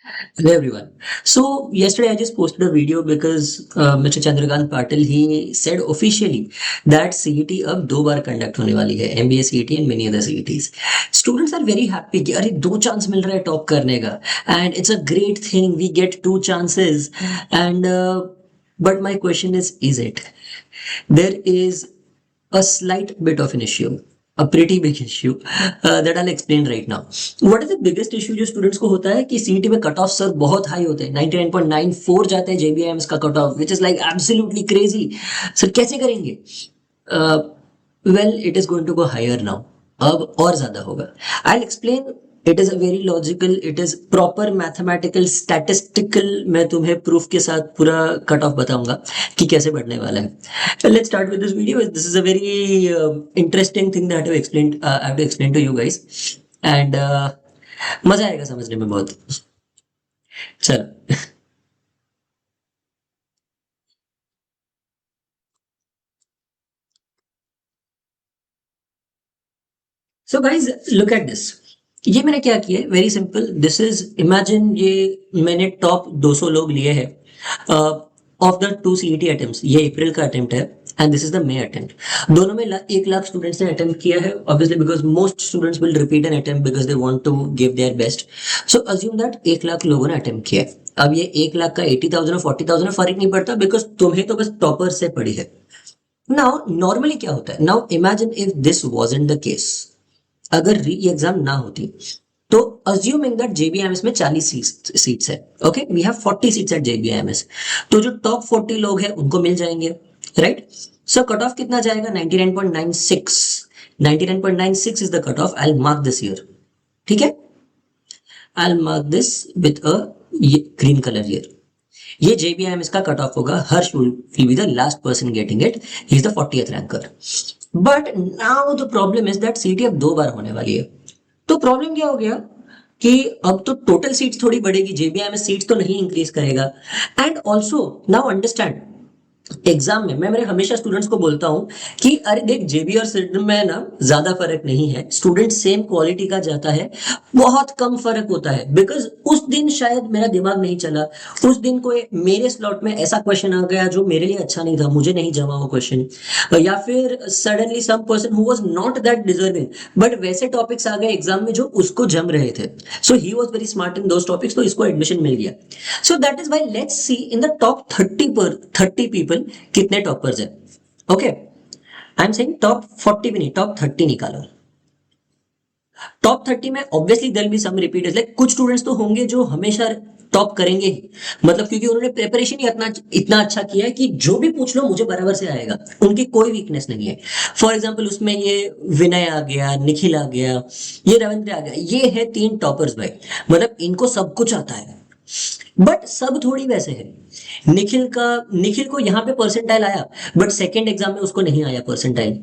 Hello everyone. So yesterday I just posted a video because Mr. Chandrakant Patil he said officially that CET अब दो बार conduct होने वाली है, MBA CET and many other CETs. Students are very happy कि अरे दो chance मिल रहा है टॉप करने का and it's a great thing we get two chances and but my question is it? There is a slight bit of an issue, a pretty big issue that I'll explain right now. What is the biggest issue जो students को होता है कि CET में cut off sir बहुत high होते हैं, 99.94 जाते हैं जेबीआईएमएस का cut off, which is like absolutely crazy. Sir कैसे करेंगे? Well, it is going to go higher now. अब और ज्यादा होगा. I explain. It is a very logical, it is proper mathematical statistical. मैं तुम्हें प्रूफ के साथ पूरा कट ऑफ बताऊंगा कि कैसे बढ़ने वाला है. Let's start with this video. This is a very interesting thing that I have to explain to you guys, and मजा आएगा समझने में बहुत. चलो. So guys, look at this. ये मैंने क्या किया है, very simple. This is, imagine ये मैंने टॉप 200 लोग लिए हैं of the two CET attempts. ये अप्रैल का अटेम्प्ट है and this is the May attempt. दोनों में 1 लाख स्टूडेंट्स ने अटेम्प्ट किया है, obviously because most students will repeat an attempt because they want to give their best. So assume that 1 lakh लोगों ने अटेम्प्ट किया है. अब ये 1 लाख का 80,000 और 40,000 फर्क नहीं पड़ता बिकॉज तुम्हें तो बस टॉपर से पड़ी है. नाउ नॉर्मली क्या होता है, now imagine if this wasn't the case. अगर री एग्जाम ना होती तो अज्यूमिंग दैट जेबीएमएस में 40 सीट्स है. Okay, we have 40 seats at JBMS. तो जो टॉप 40 लोग हैं उनको मिल जाएंगे, राइट? सो कट ऑफ कितना जाएगा? 99.96. 99.96 is the cut off. I mark this year. ठीक है, I mark this with a green colour year. ये जेबीएमएस का कट ऑफ होगा. Harsh will be the last person getting it. He is the 40th ranker. But now the problem is that city अब दो बार होने वाली है. तो प्रॉब्लम क्या हो गया कि अब तो टोटल सीट्स थोड़ी बढ़ेगी, जेबीआईएमएस सीट्स तो नहीं इंक्रीज करेगा. And also now understand, exam में मैं मेरे हमेशा स्टूडेंट्स को बोलता हूं कि अरे देख, जेबी और सिड में ना ज्यादा फर्क नहीं है. स्टूडेंट सेम क्वालिटी का जाता है, बहुत कम फर्क होता है. बिकॉज उस दिन शायद मेरा दिमाग नहीं चला, उस दिन कोई मेरे स्लॉट में ऐसा क्वेश्चन आ गया जो मेरे लिए अच्छा नहीं था, मुझे नहीं जमा वो क्वेश्चन. या फिर suddenly some person who was not that deserving but वैसे टॉपिक्स आ गए एग्जाम में जो उसको जम रहे थे. So he was very smart in those topics, तो इसको एडमिशन मिल गया. So that is why let's see in the top 30 people कितने टॉपर्स हैं. Okay, I am saying top 40 भी नहीं, टॉप 30 निकालो. टॉप 30 में obviously there be some repeaters. Like कुछ स्टूडेंट्स तो होंगे जो हमेशा टॉप करेंगे ही, मतलब क्योंकि उन्होंने प्रिपरेशन ही इतना इतना अच्छा किया है कि जो भी पूछ लो मुझे बराबर से आएगा, उनकी कोई वीकनेस नहीं है. फॉर एग्जांपल उसमें ये विनय आ गया, निखिल आ गया, ये रविंद्र आ गया. ये है 3 टॉपर्स भाई, मतलब इनको सब कुछ आता है. बट सब थोड़ी वैसे है. निखिल को यहाँ पे परसेंटाइल आया बट सेकेंड एग्जाम में उसको नहीं आया percentile.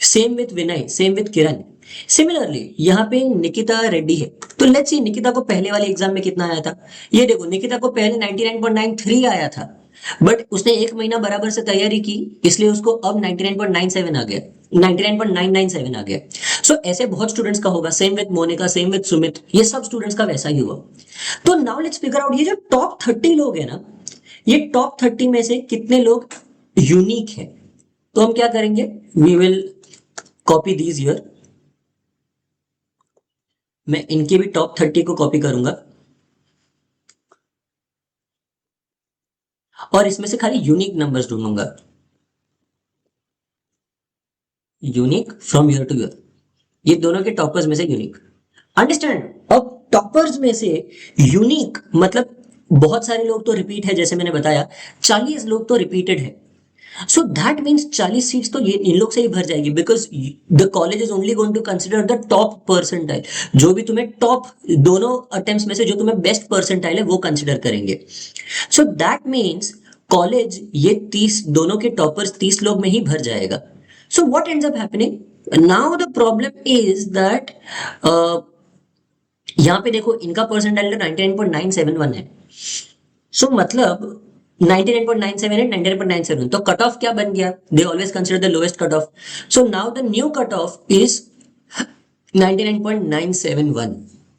Same with Vinay, same with Kiran. Similarly यहाँ पे निकिता रेड्डी है. तो लेट्स सी निकिता को पहले वाले एग्जाम में कितना आया था. ये देखो, निकिता को पहले 99.93 आया था बट उसने 1 महीना बराबर से तैयारी की, इसलिए उसको अब 99.97 आ गया, 99.997 आ गया. सो ऐसे बहुत स्टूडेंट्स का होगा. Same with Monica, same with Sumit, ये सब स्टूडेंट्स का वैसा ही हुआ. तो नाउ लेट्स फिगर आउट, ये जो टॉप 30 लोग हैं ना, ये टॉप 30 में से कितने लोग यूनिक है. तो हम क्या करेंगे, we will copy these year. मैं इनके भी टॉप 30 को कॉपी करूंगा और इसमें से खाली यूनिक नंबर्स ढूंढूंगा. Unique from year to year, ये दोनों के टॉपर्स में से यूनिक. अंडरस्टैंड. अब टॉपर्स में से यूनिक मतलब बहुत सारे लोग तो रिपीट है, जैसे मैंने बताया 40 लोग तो रिपीटेड है. सो दैट मीन्स 40 सीट्स तो ये इन लोग से ही भर जाएगी because the college is only going to consider the top percentile. जो भी तुम्हें टॉप दोनों अटेम्प्ट्स में से जो तुम्हें बेस्ट परसेंटाइल है वो कंसिडर करेंगे. सो दैट मीन्स कॉलेज ये 30 दोनों के टॉपर्स 30 लोग में ही भर जाएगा. So what ends up happening now, the problem is that यहाँ पे देखो इनका परसेंटाइल 99.971 है. सो मतलब 99.97 and 99.97, तो कट ऑफ क्या बन गया, they always consider the lowest cut off. So now the new cut off is 99.971.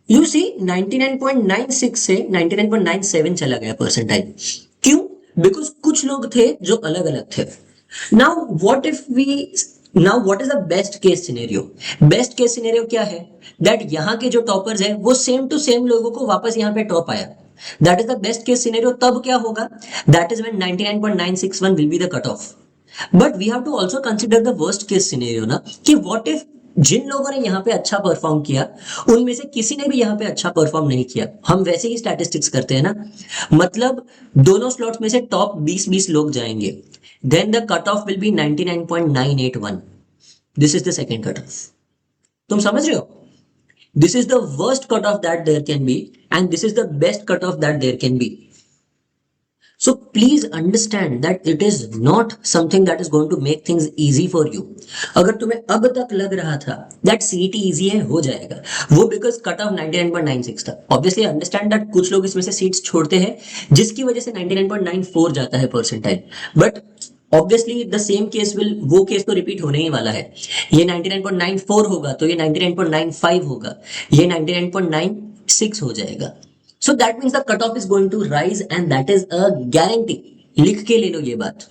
You see 99.96 से 99.97 चला गया परसेंटाइल। क्यों? बिकॉज कुछ लोग थे जो अलग अलग थे। Now what if we now what is the best case scenario? Best case scenario क्या है? दैट यहाँ के जो टॉपर्स है वो सेम टू सेम लोगों को वापस यहाँ पे टॉप आया। That is the best case scenario. तब क्या होगा? That is when 99.961 will be the cut off. But we have to also consider the worst case scenario ना, कि व्हाट इफ जिन लोगों ने यहाँ पे अच्छा परफॉर्म किया उनमें से किसी ने भी यहाँ पे अच्छा परफॉर्म नहीं किया। हम वैसे ही स्टैटिस्टिक्स करते हैं ना, मतलब दोनों स्लॉट्स में से टॉप 20-20 लोग जाएंगे, then the cut off will be 99.981। This is the second cut off. तुम समझ रहे हो? This is the worst cut off that there can be and this is the best cut off that there can be. So please understand that it is not something that is going to make things easy for you. अगर तुम्हें अब तक लग रहा था that CET easy है, हो जाएगा, वो because cut off 99.96 था। Obviously understand that कुछ लोग इसमें से सीट्स छोड़ते हैं जिसकी वजह से 99.94 जाता है percentile. But obviously the same case will, वो केस तो रिपीट होने ही वाला है। ये 99.94 होगा तो ये 99.95 होगा, ये 99.96 हो जाएगा। So that means the cutoff is going to rise and that is a guarantee. लिख के ले लो ये बात।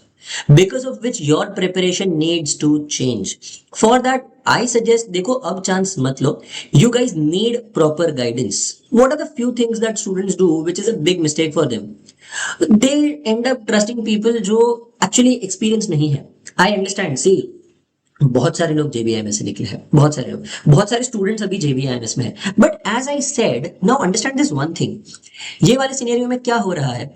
Because of which your preparation needs to change. For that, I suggest, देखो अब चांस मत लो. You guys need proper guidance. What are the few things that students do which is a big mistake for them? They end up trusting people जो actually experience नहीं है. I understand. See, बहुत सारे लोग JBIMS से निकले हैं, बहुत सारे लोग, बहुत सारे स्टूडेंट्स अभी JBIMS में है। But as I said, now understand this one thing, ये वाले सिनेरियो में क्या हो रहा है,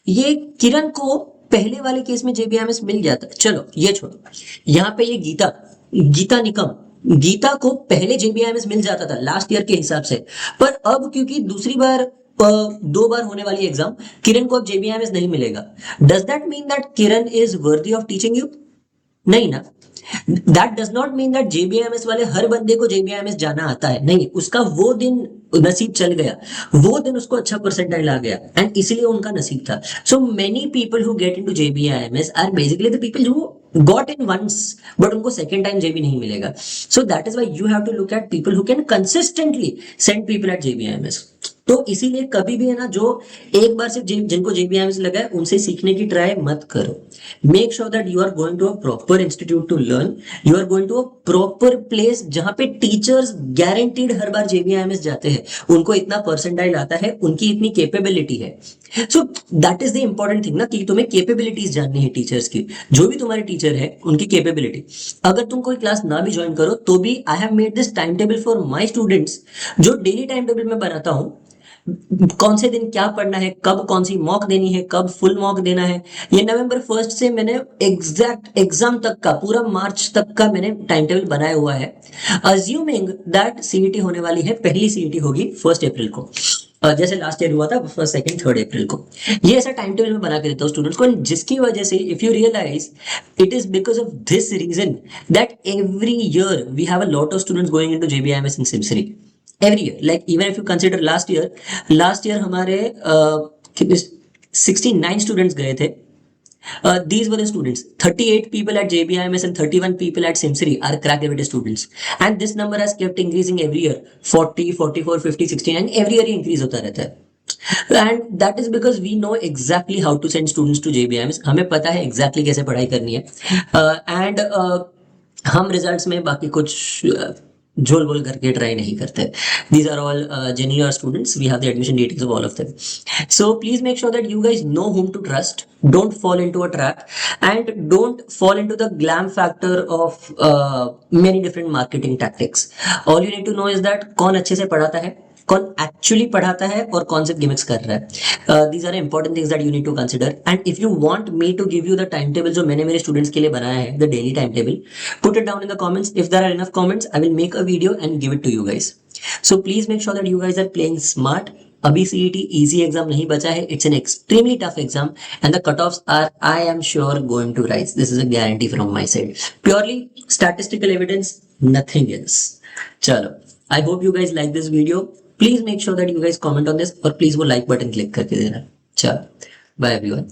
ये किरण को पहले वाले केस में JBIMS मिल जाता, चलो ये छोड़ो, यहाँ पे ये गीता निकम, गीता को पहले JBIMS मिल जाता था लास्ट ईयर के हिसाब से, पर अब क्योंकि दूसरी बार 2 बार होने वाली एग्जाम, किरण को अब JBIMS नहीं मिलेगा। Does that mean that Kiran is worthy of teaching you? नहीं ना। That does not mean that JBIMS वाले हर बंदे को JBIMS जाना आता है, नहीं, उसका वो दिन नसीब चल गया, वो दिन उसको अच्छा परसेंटाइल आ गया एंड इसीलिए उनका नसीब था। So many people who get into JBIMS are basically the people who got in once but उनको सेकेंड टाइम JB नहीं मिलेगा। So that is why you have to look at people who can consistently send people at JBIMS। तो इसीलिए कभी भी है ना, जो एक बार से जिनको JBIMS लगा है उनसे सीखने की ट्राई मत करो। Make sure that you are going to a proper institute to learn, you are going to a proper place जहां पे टीचर्स गारंटीड हर बार JBIMS जाते हैं, उनको इतना परसेंटाइल आता है, उनकी इतनी कैपेबिलिटी है। सो that is the important thing ना, कि तुम्हें कैपेबिलिटीज जाननी है टीचर्स की, जो भी तुम्हारे टीचर है उनकी कैपेबिलिटी। अगर तुम कोई क्लास ना भी ज्वाइन करो तो भी I have made this time table for my students, जो डेली टाइम टेबल में बनाता हूं, कौन से दिन क्या पढ़ना है, कब कौन सी मॉक देनी है, कब फुल मॉक देना है। ये नवंबर 1 से मैंने एग्जैक्ट एग्जाम तक का, पूरा मार्च तक का मैंने टाइम टेबल बनाया हुआ है, अज्यूमिंग दैट CET होने वाली है, पहली CET होगी 1 अप्रैल को, जैसे लास्ट ईयर हुआ था 1, 2, 3 अप्रैल को। ये ऐसा टाइम टेबल में बना के देता हूँ स्टूडेंट्स को, जिसकी वजह से if you realise, it is because of this reason that every year we have a lot of students going into JBIMS in सिमसरी every year. Like even if you consider last year हमारे 69 students गए थे। These were the students. 38 people at JBIMS and 31 people at Simsri are crack divided students. And this number has kept increasing every year. 40, 44, 50, 16 and every year he increase होता रहता है। And that is because we know exactly how to send students to JBIMS. हमें पता है exactly कैसे पढ़ाई करनी है। And हम रिजल्ट्स में बाकी कुछ झोल बोल करके ट्राई नहीं करते। These are all genuine students. We have the admission details of all of them. So please make sure that you guys know whom to trust. Don't fall into a trap and don't fall into the glam factor of many different marketing tactics. All you need to know is that कौन अच्छे से पढ़ाता है, कौन actually पढ़ाता है और कौन से गिमिक्स कर रहा है। These are important things that you need to consider. And if you want me to give you the time table जो मैंने मेरे स्टूडेंट्स के लिए बनाया है, the daily time table, put it down in the comments. If there are enough comments I will make a video and give it to you guys. So please make sure that you guys are playing smart. अभी CET easy exam नहीं बचा है, it's an extremely tough exam and the cut offs are, I am sure, going to rise. This is a guarantee from my side, purely statistical evidence, nothing else. चलो, I hope you guys like this video. Please make sure that you guys comment on this और please वो like button click करके देना। चलो, bye everyone.